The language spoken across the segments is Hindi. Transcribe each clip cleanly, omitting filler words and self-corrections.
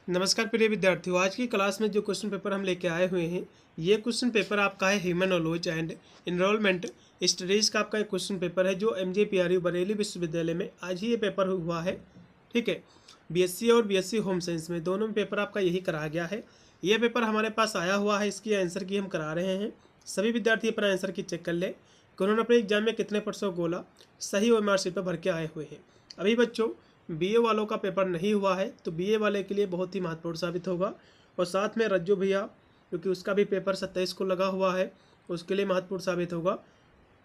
नमस्कार प्रिय विद्यार्थियों। आज की क्लास में जो क्वेश्चन पेपर हम लेके आए हुए हैं, ये क्वेश्चन पेपर आपका है human knowledge and enrolment studies का आपका एक क्वेश्चन पेपर है जो MJPRU बरेली विश्वविद्यालय में आज ही ये पेपर हुआ है। ठीक है, BSc और BSc होम साइंस में दोनों में पेपर आपका यही कराया गया है। ये पेपर हमारे पास आया हुआ है, इसकी आंसर की हम करा रहे हैं। सभी विद्यार्थी अपना आंसर की चेक कर ले कि उन्होंने अपने एग्जाम में कितने % गोला सही और मार्कशीट पर भर के आए हुए हैं। अभी बच्चों BA वालों का पेपर नहीं हुआ है, तो BA वाले के लिए बहुत ही महत्वपूर्ण साबित होगा। और साथ में रज्जू भैया, क्योंकि उसका भी पेपर 27 को लगा हुआ है, उसके लिए महत्वपूर्ण साबित होगा।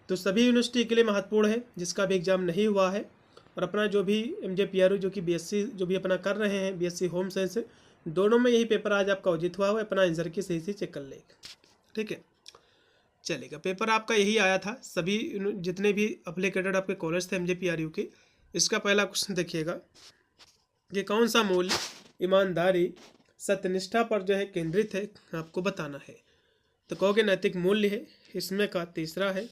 तो सभी यूनिवर्सिटी के लिए महत्वपूर्ण है जिसका भी एग्जाम नहीं हुआ है। और अपना जो भी MJPRU जो कि BSc जो भी अपना कर रहे हैं, BSc होम साइंस, दोनों में यही पेपर आज आपका उचित हुआ है। अपना आंसर की सही से चेक कर लेगा। ठीक है, चलेगा। पेपर आपका यही आया था, सभी जितने भी एप्लीकेटेड आपके कॉलेज थे MJPRU के। इसका पहला क्वेश्चन देखिएगा कि कौन सा मूल्य ईमानदारी सत्यनिष्ठा पर जो है केंद्रित है, आपको बताना है। तो कहोगे नैतिक मूल्य है, इसमें का तीसरा है।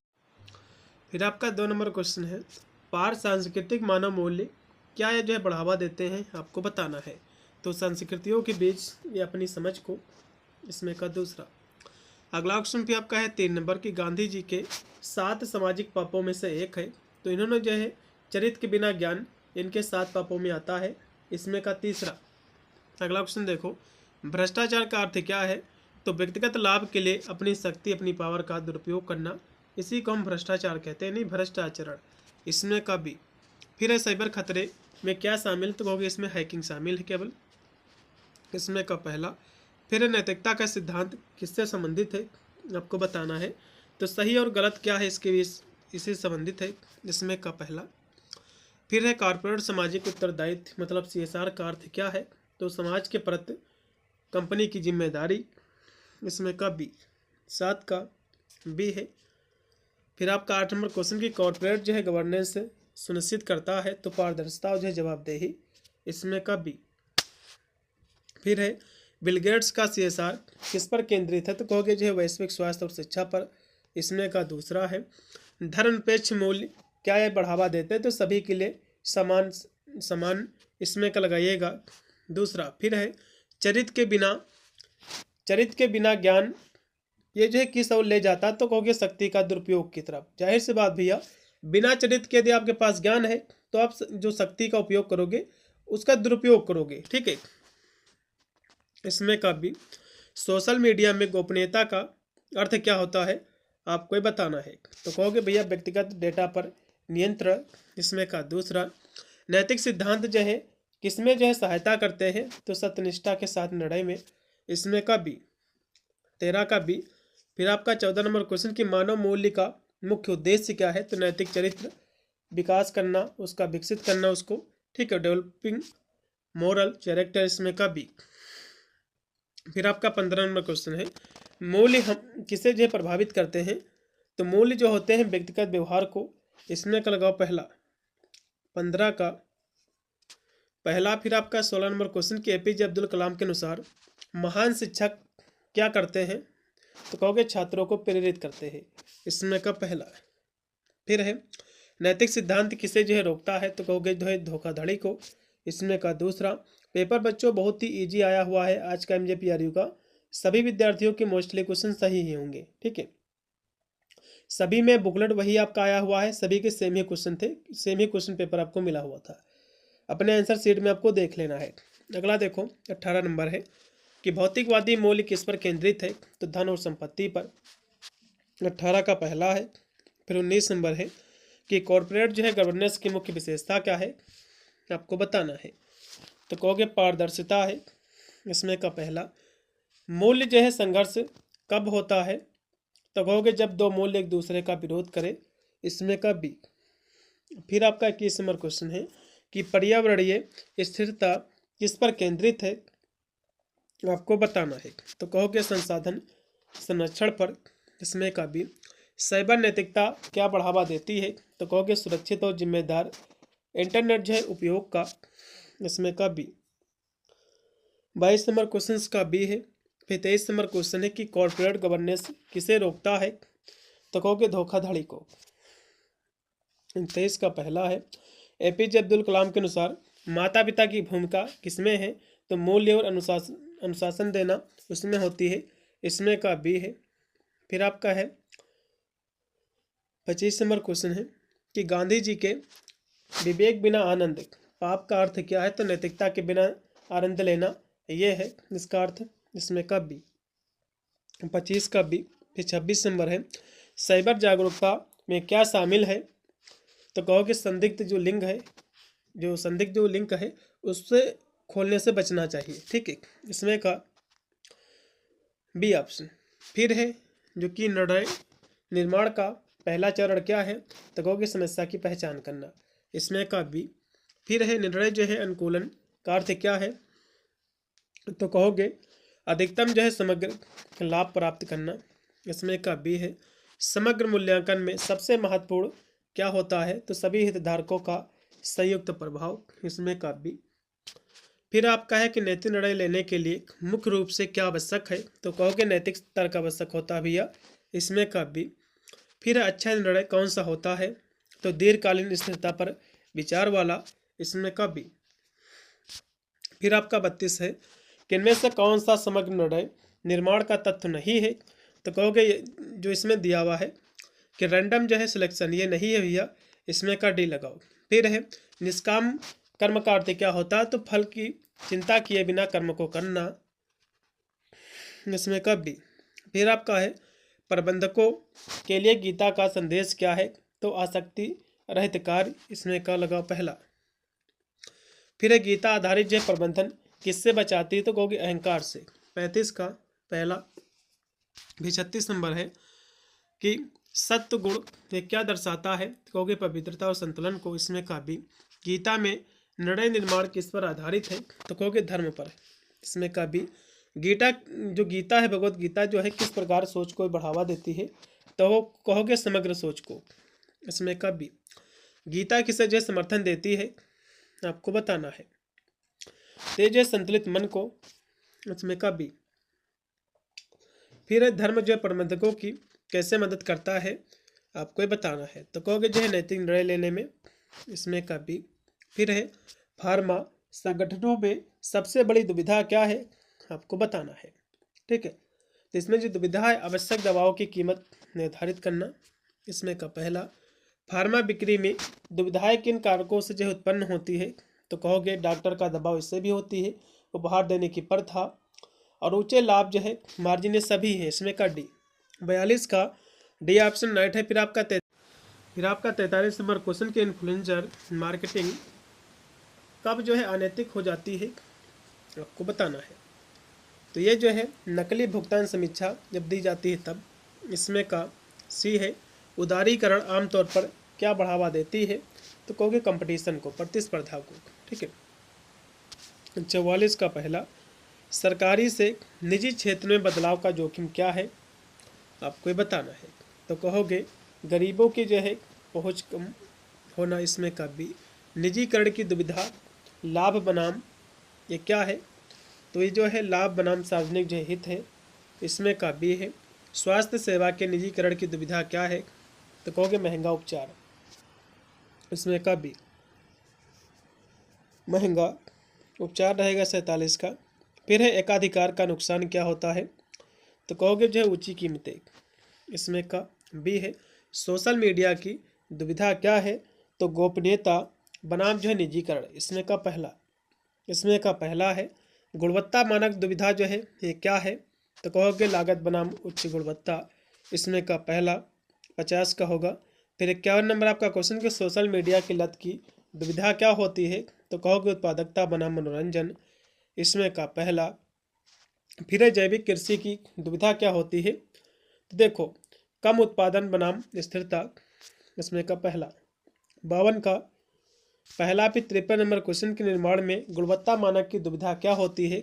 फिर आपका 2 नंबर क्वेश्चन है पार सांस्कृतिक मानव मूल्य क्या है जो है बढ़ावा देते हैं, आपको बताना है। तो संस्कृतियों के बीच ये अपनी समझ को, इसमें का दूसरा। अगला क्वेश्चन भी आपका है 3 नंबर की गांधी जी के 7 सामाजिक पापों में से एक है, तो इन्होंने जो है चरित्र के बिना ज्ञान इनके 7 पापों में आता है, इसमें का तीसरा। अगला क्वेश्चन देखो, भ्रष्टाचार का अर्थ क्या है। तो व्यक्तिगत लाभ के लिए अपनी शक्ति अपनी पावर का दुरुपयोग करना, इसी को हम भ्रष्टाचार कहते हैं, नहीं भ्रष्ट आचरण, इसमें का भी। फिर है साइबर खतरे में क्या शामिल, तो कहोगे इसमें हैकिंग शामिल है केवल, इसमें का पहला। फिर है नैतिकता का सिद्धांत किससे संबंधित है, आपको बताना है। तो सही और गलत क्या है इसके बीच, इससे संबंधित है, इसमें का पहला। फिर है कॉर्पोरेट सामाजिक उत्तरदायित्व मतलब CSR का अर्थ क्या है। तो समाज के प्रति कंपनी की जिम्मेदारी, इसमें का बी, 7 का बी है। फिर आपका 8 नंबर क्वेश्चन की कॉर्पोरेट जो है गवर्नेंस सुनिश्चित करता है, तो पारदर्शिता जो है जवाबदेही, इसमें का बी। फिर है बिल गेट्स का CSR किस पर केंद्रित है, तो कहोगे जो है वैश्विक स्वास्थ्य और शिक्षा पर, इसमें का दूसरा है। धर्मनिरपेक्ष मूल्य क्या है बढ़ावा देते हैं, तो सभी के लिए समान समान, इसमें का लगाइएगा दूसरा। फिर है चरित्र के बिना ज्ञान ये जो है किस ओर ले जाता, तो कहोगे शक्ति का दुरुपयोग की तरफ। जाहिर सी बात भैया, बिना चरित्र के यदि आपके पास ज्ञान है तो आप जो शक्ति का उपयोग करोगे उसका दुरुपयोग करोगे। ठीक है, इसमें का भी। सोशल मीडिया में गोपनीयता का अर्थ क्या होता है, आपको ही बताना है। तो कहोगे भैया व्यक्तिगत डेटा पर नियंत्रण, इसमें का दूसरा। नैतिक सिद्धांत जो है किसमें जो है सहायता करते हैं, तो सत्यनिष्ठा के साथ निर्णय में, इसमें का बी, 13 का बी। फिर आपका 14 नंबर क्वेश्चन की मानव मूल्य का मुख्य उद्देश्य क्या है, तो नैतिक चरित्र विकास करना, उसका विकसित करना उसको। ठीक है, डेवलपिंग मोरल कैरेक्टर, इसमें का बी। फिर आपका 15 नंबर क्वेश्चन है मूल्य हम किसे जो प्रभावित करते हैं, तो मूल्य जो होते हैं व्यक्तिगत व्यवहार को, इसमें का लगाओ पहला, 15 का पहला। फिर आपका 16 नंबर क्वेश्चन की APJ अब्दुल कलाम के अनुसार महान शिक्षक क्या करते हैं, तो कहोगे छात्रों को प्रेरित करते हैं, इसमें का पहला। फिर है नैतिक सिद्धांत किसे जो है रोकता है, तो कहोगे जो है धोखाधड़ी को, इसमें का दूसरा। पेपर बच्चों बहुत ही इजी आया हुआ है आज का MJPRU का, सभी विद्यार्थियों के मोस्टली क्वेश्चन सही ही होंगे। ठीक है, सभी में बुकलेट वही आपका आया हुआ है, सभी के सेम ही क्वेश्चन थे, सेम ही क्वेश्चन पेपर आपको मिला हुआ था। अपने आंसर शीट में आपको देख लेना है। अगला देखो 18 नंबर है कि भौतिकवादी मूल्य किस पर केंद्रित है, तो धन और संपत्ति पर, 18 का पहला है। फिर 19 नंबर है कि कॉर्पोरेट जो है गवर्नेंस की मुख्य विशेषता क्या है, आपको बताना है। तो कहोगे पारदर्शिता है, इसमें का पहला। मूल्य जो है संघर्ष कब होता है, तो कहोगे जब दो मूल्य एक दूसरे का विरोध करे, इसमें का बी। फिर आपका 21 नंबर क्वेश्चन है कि पर्यावरणीय स्थिरता किस पर केंद्रित है, आपको बताना है। तो कहोगे संसाधन संरक्षण पर, इसमें का भी। साइबर नैतिकता क्या बढ़ावा देती है, तो कहोगे सुरक्षित और जिम्मेदार इंटरनेट जो है उपयोग का, इसमें का बी। 22 नंबर क्वेश्चन का बी है। फिर 23 नंबर क्वेश्चन है कि कॉर्पोरेट गवर्नेंस किसे रोकता है, तो कहोगे धोखाधड़ी को, 23 का पहला है। APJ अब्दुल कलाम के अनुसार माता पिता की भूमिका किसमें है, तो मूल्य और अनुशासन देना उसमें होती है, इसमें का बी है। फिर आपका है 25 नंबर क्वेश्चन है कि गांधी जी के विवेक बिना आनंद, पाप का अर्थ क्या है? तो नैतिकता के बिना आनंद लेना, ये है इसका अर्थ, इसमें का बी, 25 का बी। फिर 26 नंबर है साइबर जागरूकता में क्या शामिल है? तो कहोगे संदिग्ध जो लिंक है, जो संदिग्ध जो लिंक है उससे खोलने से बचना चाहिए, ठीक है, इसमें का बी ऑप्शन। फिर है जो कि निर्णय निर्माण का पहला चरण क्या है? तो कहोगे समस्या की पहचान करना, इसमें का बी। फिर है निर्णय जो है अनुकूलन का अर्थ क्या है? तो कहोगे अधिकतम जो है समग्र लाभ प्राप्त करना, इसमें का बी है। समग्र मूल्यांकन में सबसे महत्वपूर्ण क्या होता है? तो सभी हितधारकों का संयुक्त प्रभाव, इसमें का बी। फिर आपका है कि नैतिक निर्णय लेने के लिए मुख्य रूप से क्या आवश्यक है? तो कहोगे नैतिक तर्क आवश्यक होता है भैया, इसमें का बी। फिर अच्छा निर्णय कौन सा होता है? तो दीर्घकालीन स्थिरता पर विचार वाला, इसमें का बी। फिर आपका 32 है कि इनमें से कौन सा समग्र निर्णय निर्माण का तत्व नहीं है? तो कहोगे जो इसमें दिया हुआ है कि रैंडम जो है सिलेक्शन, ये नहीं है भैया, इसमें का डी लगाओ। फिर है निष्काम कर्म का अर्थ क्या होता है? तो फल की चिंता किए बिना कर्म को करना, इसमें का बी। फिर आपका है प्रबंधकों के लिए गीता का संदेश क्या है? तो आसक्ति रहित कार्य, इसमें का लगाओ पहला। फिर है गीता आधारित जो प्रबंधन किससे बचाती है? तो कहोगे अहंकार से, 35 का पहला। भी 36 नंबर है कि सत्व गुण ये क्या दर्शाता है? तो कहोगे पवित्रता और संतुलन को, इसमें का भी। गीता में निर्णय निर्माण किस पर आधारित है? तो कहोगे धर्म पर, इसमें का भी। जो गीता है भगवत गीता जो है किस प्रकार सोच को बढ़ावा देती है? तो वो कहोगे समग्र सोच को, इसमें का भी। गीता किसे जो समर्थन देती है? आपको बताना है। तेज संतुलित मन को, इसमें का भी। फिर धर्म जो प्रबंधकों की कैसे मदद करता है? आपको बताना है। तो कहोगे जो है नैतिक निर्णय लेने में, इसमें का भी। फिर है फार्मा संगठनों में सबसे बड़ी दुविधा क्या है? आपको बताना है, ठीक है। तो इसमें जो दुविधा है आवश्यक दवाओं की कीमत निर्धारित करना, इसमें का पहला। फार्मा बिक्री में दुविधाएं किन कारकों से जो उत्पन्न होती है? तो कहोगे डॉक्टर का दबाव इससे भी होती है, उपहार देने की प्रथा और ऊंचे लाभ जो है मार्जिन, ये सभी है, इसमें का डी। 42 का डी ऑप्शन राइट है। फिर आपका 43 नंबर क्वेश्चन के इन्फ्लुएंसर मार्केटिंग कब जो है अनैतिक हो जाती है? आपको बताना है। तो ये जो है नकली भुगतान समीक्षा जब दी जाती है तब, इसमें का सी है। उदारीकरण आमतौर पर क्या बढ़ावा देती है? तो कहोगे कंपटीशन को, प्रतिस्पर्धा को, ठीक है। 44 का पहला सरकारी से निजी क्षेत्र में बदलाव का जोखिम क्या है? आपको बताना है। तो कहोगे गरीबों की जो है पहुँच कम होना, इसमें का भी। निजीकरण की दुविधा लाभ बनाम ये क्या है? तो ये जो है लाभ बनाम सार्वजनिक जो हित है, इसमें का भी है। स्वास्थ्य सेवा के निजीकरण की दुविधा क्या है? तो कहोगे महंगा उपचार, इसमें का भी। महंगा उपचार रहेगा 47 का। फिर है एकाधिकार का नुकसान क्या होता है? तो कहोगे जो है ऊंची कीमतें, इसमें का बी है। सोशल मीडिया की दुविधा क्या है? तो गोपनीयता बनाम जो है निजीकरण, इसमें का पहला है। गुणवत्ता मानक दुविधा जो है ये क्या है? तो कहोगे लागत बनाम उच्च गुणवत्ता, इसमें का पहला। 50 का होगा। फिर 51 नंबर आपका क्वेश्चन कि सोशल मीडिया की लत की दुविधा क्या होती है? तो कहोगे उत्पादकता बनाम मनोरंजन, इसमें का पहला। फिर है जैविक कृषि की दुविधा क्या होती है? तो देखो कम उत्पादन बनाम स्थिरता, इसमें का पहला। 52 का पहला। फिर 53 नंबर क्वेश्चन के निर्माण में गुणवत्ता मानक की दुविधा क्या होती है?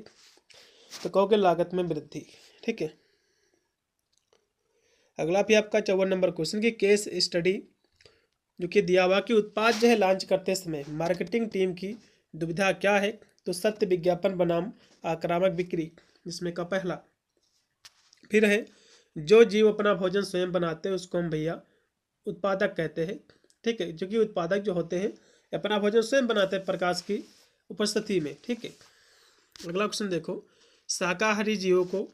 तो कहोगे लागत में वृद्धि, ठीक है। अगला भी आपका 54 नंबर क्वेश्चन की केस स्टडी जो कि दिया हुआ कि उत्पाद जो है लॉन्च करते समय मार्केटिंग टीम की दुविधा क्या है? तो सत्य विज्ञापन बनाम आक्रामक बिक्री, इसमें का पहला। फिर है जो जीव अपना भोजन स्वयं बनाते हैं उसको हम भैया उत्पादक कहते हैं, ठीक है। जो कि उत्पादक जो होते हैं अपना भोजन स्वयं बनाते हैं प्रकाश की उपस्थिति में, ठीक है। अगला क्वेश्चन देखो, शाकाहारी जीवों को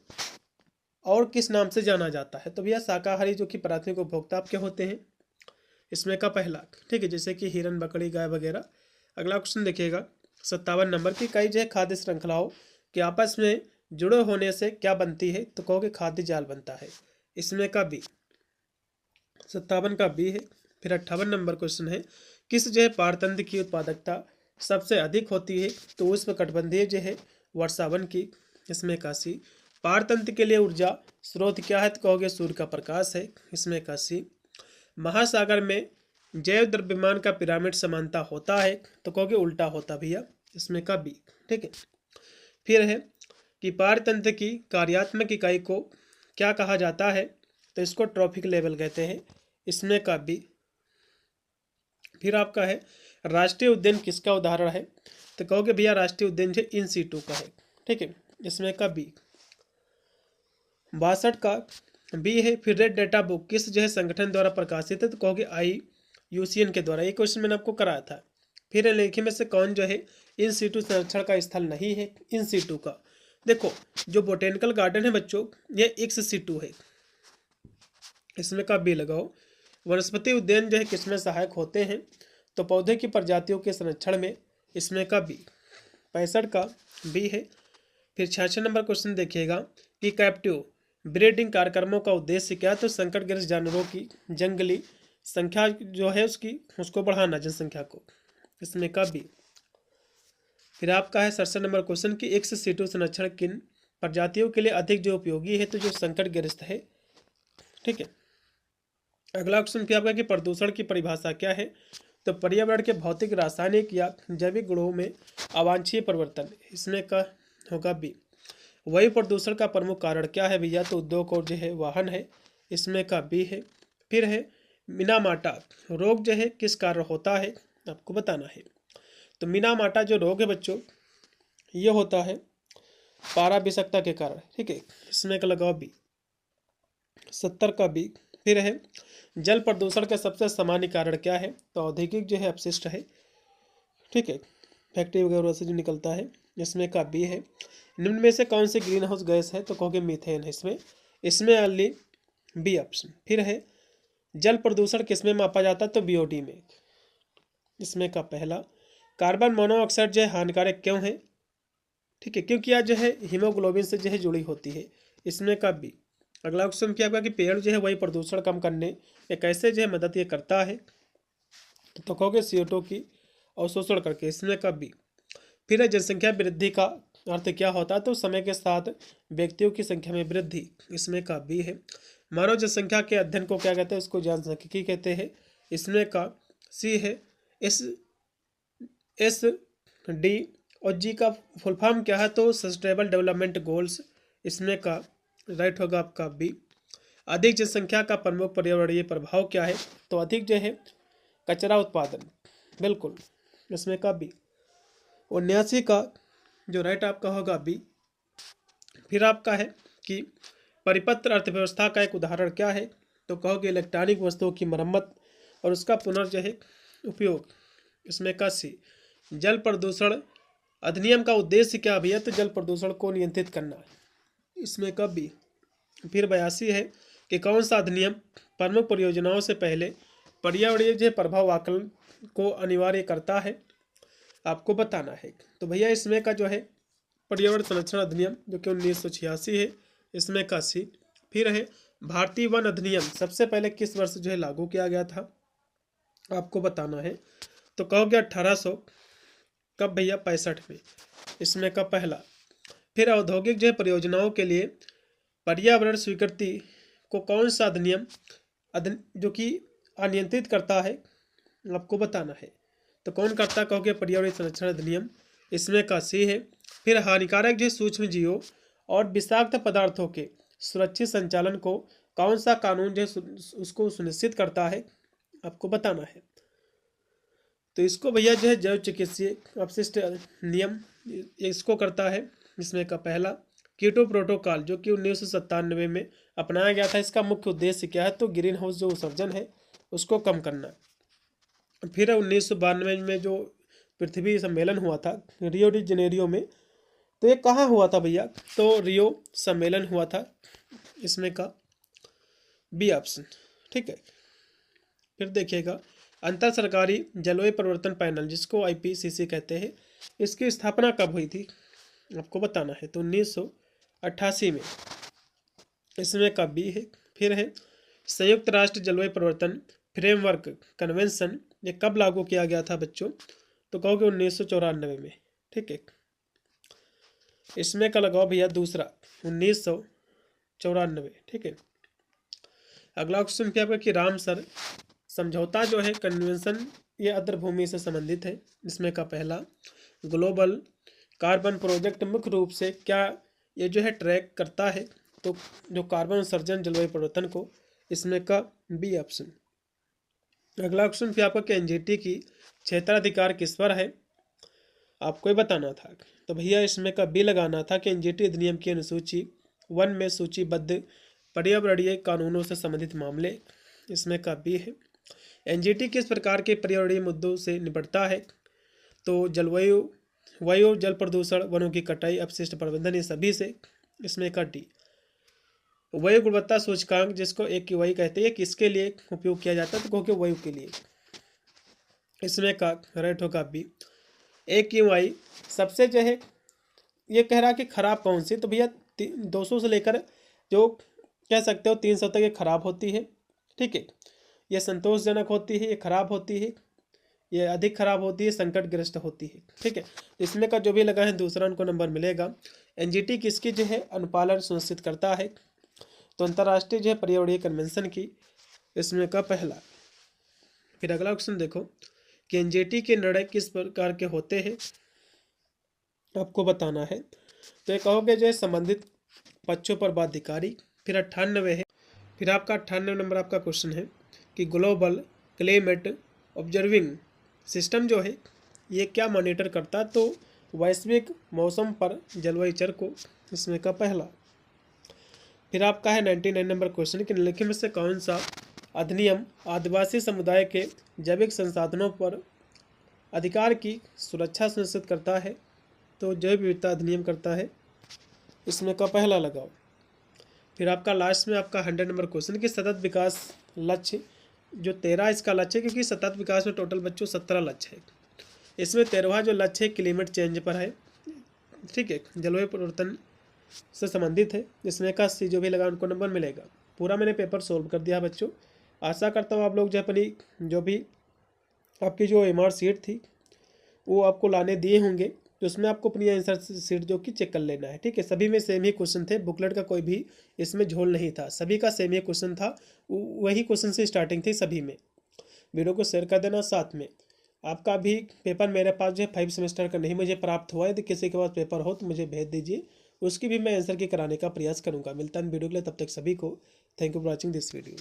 और किस नाम से जाना जाता है? तो भैया शाकाहारी जो कि प्राथमिक उपभोक्ता आपके होते हैं, इसमें का पहला, ठीक है, जैसे कि हिरन, बकरी, गाय वगैरह। अगला क्वेश्चन देखिएगा 57 नंबर की, कई जो है खाद्य श्रृंखलाओं के आपस में जुड़े होने से क्या बनती है? तो कहोगे खाद्य जाल बनता है। इसमें का बी, 57 का बी है। फिर 58 नंबर क्वेश्चन है, किस जो है पारतंत्र की उत्पादकता सबसे अधिक होती है? तो उष्णकटिबंधीय जो है वर्षावन की। इसमें का सी, पारतंत्र के लिए ऊर्जा स्रोत क्या है? तो कहोगे सूर्य का प्रकाश है। इसमें का सी, महासागर में जैव द्रव्यमान का पिरामिड समानता होता है? तो कहोगे उल्टा होता भैया। इसमें का बी, ठीक है। फिर है कि पारतंत्र की कार्यात्मक इकाई को क्या कहा जाता है? तो इसको ट्रॉफिक लेवल कहते हैं। इसमें का बी। फिर आपका है राष्ट्रीय उद्यान किसका उदाहरण है? तो कहोगे भैया राष्ट्रीय उद्यान जो इन सीटू का है, ठीक है। इसमें का बी। 62 का बी है। फिर रेड डेटा बुक किस जो है संगठन द्वारा प्रकाशित है? तो कहोगे IUCN के द्वारा। ये क्वेश्चन मैंने आपको कराया था। फिर लेखी में से कौन जो है इन सीटू संरक्षण का स्थल नहीं है? इन सीटू का देखो, जो बोटेनिकल गार्डन है बच्चों, ये एक्स सीटू है। इसमें का बी लगाओ। वनस्पति उद्यान जो है किसमें सहायक होते हैं? तो पौधे की प्रजातियों के संरक्षण में। इसमें का बी। 65 का बी है। फिर 66 नंबर क्वेश्चन देखिएगा कि कैप्टिव ब्रीडिंग कार्यक्रमों का उद्देश्य क्या? तो संकटग्रस्त जानवरों की जंगली संख्या जो है उसको बढ़ाना, जनसंख्या को। इसमें का बी। फिर आपका है 67 नंबर क्वेश्चन की एक्स सीटू संरक्षण किन प्रजातियों के लिए अधिक जो उपयोगी है? तो जो संकटग्रस्त है, ठीक है। अगला क्वेश्चन क्या आपका कि प्रदूषण की परिभाषा क्या है? तो पर्यावरण के भौतिक, रासायनिक या जैविक गुणों में अवांछनीय परिवर्तन। इसमें का होगा बी। वायु प्रदूषण का प्रमुख कारण क्या है भैया? तो उद्योग और जो है वाहन है। इसमें का बी है। फिर है मिनामाटा रोग जो है किस कारण होता है? आपको बताना है। तो मिनामाटा जो रोग है बच्चों, ये होता है पारा विषाक्तता के कारण, ठीक है। इसमें का लगाओ बी। 70 का बी। फिर है जल प्रदूषण का सबसे सामान्य कारण क्या है? तो औद्योगिक जो है अपशिष्ट है, ठीक है, फैक्ट्री वगैरह से जो निकलता है। इसमें का बी है। निम्न में से कौन सी ग्रीन हाउस गैस है? तो कहोगे मीथेन है। इसमें अर्ली बी ऑप्शन। फिर है जल प्रदूषण किसमें मापा जाता है? तो BOD में। इसमें का पहला, कार्बन मोनोऑक्साइड जो है हानिकारक क्यों है? ठीक है, क्योंकि यह जो है हीमोग्लोबिन से जो है जुड़ी होती है। इसमें का बी। अगला क्वेश्चन क्या होगा कि पेड़ जो है वही प्रदूषण कम करने या कैसे जो है मदद ये करता है? तो कहोगे CO2 की अवशोषण करके। इसमें का बी। फिर है जनसंख्या वृद्धि का अर्थ क्या होता है? तो समय के साथ व्यक्तियों की संख्या में वृद्धि। इसमें का बी है। मानव जनसंख्या के अध्ययन को क्या कहते हैं? उसको जनसांख्यिकी कहते हैं। इसमें का सी है। SD और जी का फुल फॉर्म क्या है? तो सस्टेनेबल डेवलपमेंट गोल्स। इसमें का राइट होगा आपका बी। अधिक जनसंख्या का प्रमुख पर्यावरणीय प्रभाव क्या है? तो अधिक जो है कचरा उत्पादन, बिल्कुल। इसमें का बी। 79 का जो राइट आपका होगा बी। फिर आपका है कि परिपत्र अर्थव्यवस्था का एक उदाहरण क्या है? तो कहोगे इलेक्ट्रॉनिक वस्तुओं की मरम्मत और उसका पुनर्जो है उपयोग। इसमें का सी। जल प्रदूषण अधिनियम का उद्देश्य क्या भैया? तो जल प्रदूषण को नियंत्रित करना। इसमें का बी। फिर 82 है कि कौन सा अधिनियम प्रमुख परियोजनाओं से पहले पर्यावरणीय जो प्रभाव आकलन को अनिवार्य करता है? आपको बताना है। तो भैया इसमें का जो है पर्यावरण संरक्षण अधिनियम जो कि 1986 है। इसमें का सी। फिर है भारतीय वन अधिनियम सबसे पहले किस वर्ष जो है लागू किया गया था? आपको बताना है। तो कहोगे 1800 कब भैया? 65 में। इसमें का पहला। फिर औद्योगिक जो है परियोजनाओं के लिए पर्यावरण स्वीकृति को कौन सा अधिनियम जो कि अनियंत्रित करता है? आपको बताना है। तो कौन करता? कहोगे पर्यावरण संरक्षण अधिनियम। इसमें का सी है। फिर हानिकारक जो सूक्ष्म जीवों और विषाक्त पदार्थों के सुरक्षित संचालन को कौन सा कानून जो है उसको सुनिश्चित करता है? आपको बताना है। तो इसको भैया जो है जैव चिकित्सीय अपशिष्ट नियम इसको करता है। इसमें का पहला कीटो प्रोटोकॉल जो कि 1997 में अपनाया गया था। इसका मुख्य उद्देश्य क्या है? तो ग्रीन हाउस जो उत्सर्जन है उसको कम करना। फिर 1992 में जो पृथ्वी सम्मेलन हुआ था रियो डी जनेरियो में, तो ये कहाँ हुआ था भैया? तो रियो सम्मेलन हुआ था, इसमें का बी ऑप्शन। ठीक है, फिर देखिएगा अंतर सरकारी जलवायु परिवर्तन पैनल, जिसको IPCC कहते हैं, इसकी स्थापना कब हुई थी आपको बताना है। तो 1988 में, इसमें का बी है। फिर है संयुक्त राष्ट्र जलवायु परिवर्तन फ्रेमवर्क कन्वेंशन, ये कब लागू किया गया था बच्चों? तो कहोगे 1994 में। ठीक है, इसमें का लगाओ भैया दूसरा 1994। ठीक है, अगला क्वेश्चन क्या है कि रामसर समझौता जो है कन्वेंशन, ये आर्द्रभूमि से संबंधित है। इसमें का पहला ग्लोबल कार्बन प्रोजेक्ट मुख्य रूप से क्या ये जो है ट्रैक करता है, तो जो कार्बन उत्सर्जन जलवायु परिवर्तन को, इसमें का बी ऑप्शन। अगला क्वेश्चन फिर आपका कि NGT की क्षेत्राधिकार किस पर है, आपको ही बताना था। तो भैया इसमें का बी लगाना था कि NGT अधिनियम की अनुसूची 1 में सूचीबद्ध पर्यावरणीय कानूनों से संबंधित मामले, इसमें का बी है। NGT किस प्रकार के पर्यावरणीय मुद्दों से निपटता है? तो जलवायु, वायु, जल प्रदूषण, वनों की कटाई, अपशिष्ट प्रबंधन, ये सभी से, इसमें का डी। वायु गुणवत्ता सूचकांक, जिसको AQI कहते हैं, किसके लिए उपयोग किया जाता है? तो क्योंकि वायु के लिए, इसमें का राइट होगा बी। AQI सबसे जो है ये कह रहा कि खराब कौन सी? तो भैया 200 से लेकर जो कह सकते हो 300 तक ये खराब होती है। ठीक है, ये संतोषजनक होती है, ये खराब होती है, ये अधिक खराब होती है, संकटग्रस्त होती है। ठीक है, इसमें का जो भी लगा है दूसरा उनको नंबर मिलेगा। NGT किसकी जो है अनुपालन सुनिश्चित करता है? तो अंतर्राष्ट्रीय जो है पर्यावरणीय कन्वेंशन की, इसमें का पहला। फिर अगला क्वेश्चन देखो कि NGT के निर्णय किस प्रकार के होते हैं, आपको बताना है। तो ये कहोगे जो है संबंधित पक्षों पर बाध्यकारी। फिर 98 है, फिर आपका 98 नंबर आपका क्वेश्चन है कि ग्लोबल क्लाइमेट ऑब्जर्विंग सिस्टम जो है ये क्या मॉनिटर करता? तो वैश्विक मौसम पर जलवायु चर को, इसमें का पहला। फिर आपका है 99 नंबर क्वेश्चन कि निम्नलिखित में से कौन सा अधिनियम आदिवासी समुदाय के जैविक संसाधनों पर अधिकार की सुरक्षा सुनिश्चित करता है? तो जैव विविधता अधिनियम करता है, इसमें का पहला लगाओ। फिर आपका लास्ट में आपका 100 नंबर क्वेश्चन कि सतत विकास लक्ष्य जो 13 इसका लक्ष्य है, क्योंकि सतत विकास में टोटल बच्चों 17 लक्ष्य है, इसमें 13वां जो लक्ष्य है क्लाइमेट चेंज पर है। ठीक है, जलवायु परिवर्तन से संबंधित है, इसमें का सी जो भी लगा उनको नंबर मिलेगा। पूरा मैंने पेपर सोल्व कर दिया बच्चों। आशा करता हूँ आप लोग जो अपनी जो भी आपकी जो MR सीट थी वो आपको लाने दिए होंगे, तो उसमें आपको अपनी आंसर सीट जो कि चेक कर लेना है। ठीक है, सभी में सेम ही क्वेश्चन थे, बुकलेट का कोई भी इसमें झोल नहीं था, सभी का सेम ही क्वेश्चन था, वही क्वेश्चन से स्टार्टिंग थी सभी में। वीडियो को शेयर कर देना। साथ में आपका भी पेपर मेरे पास जो है 5 सेमेस्टर का नहीं मुझे प्राप्त हुआ है, यदि किसी के पास पेपर हो तो मुझे भेज दीजिए, उसकी भी मैं आंसर की कराने का प्रयास करूँगा। मिलता है वीडियो के लिए, तब तक सभी को thank you for watching this video.